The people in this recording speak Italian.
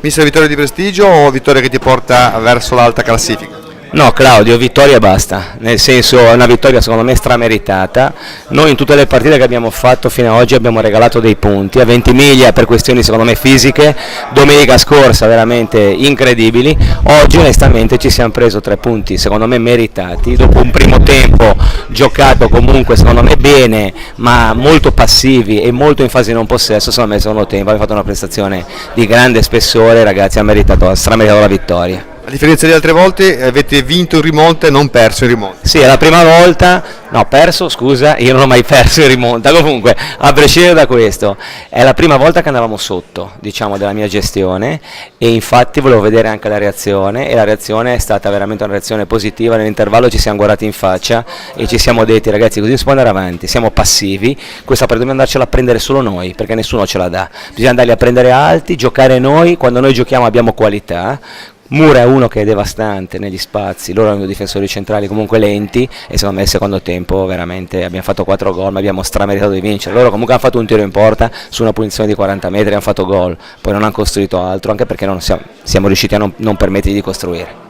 Mister, vittoria di prestigio o vittoria che ti porta verso l'alta classifica? No Claudio, vittoria e basta, nel senso è una vittoria secondo me strameritata. Noi in tutte le partite che abbiamo fatto fino ad oggi abbiamo regalato dei punti, a Ventimiglia per questioni secondo me fisiche, domenica scorsa veramente incredibili, oggi onestamente ci siamo preso 3 punti secondo me meritati, dopo un primo tempo giocato comunque secondo me bene, ma molto passivi e molto in fase non possesso. Secondo me il secondo tempo abbiamo fatto una prestazione di grande spessore, ragazzi, ha strameritato la vittoria. A differenza di altre volte avete vinto in rimonta e non perso in rimonta. Sì, è la prima volta, no, perso, scusa, io non ho mai perso in rimonta, comunque, a prescindere da questo, è la prima volta che andavamo sotto, diciamo, della mia gestione, e infatti volevo vedere anche la reazione, e la reazione è stata veramente una reazione positiva. Nell'intervallo ci siamo guardati in faccia e ci siamo detti: ragazzi, così non si può andare avanti, siamo passivi, questa partita dobbiamo andarcela a prendere solo noi, perché nessuno ce la dà, bisogna andarli a prendere alti, giocare noi, quando noi giochiamo abbiamo qualità. Mura è uno che è devastante negli spazi, loro hanno difensori centrali comunque lenti, e secondo me il secondo tempo veramente abbiamo fatto 4 gol, ma abbiamo strameritato di vincere. Loro comunque hanno fatto un tiro in porta su una punizione di 40 metri, hanno fatto gol, poi non hanno costruito altro, anche perché non siamo riusciti a non permettergli di costruire.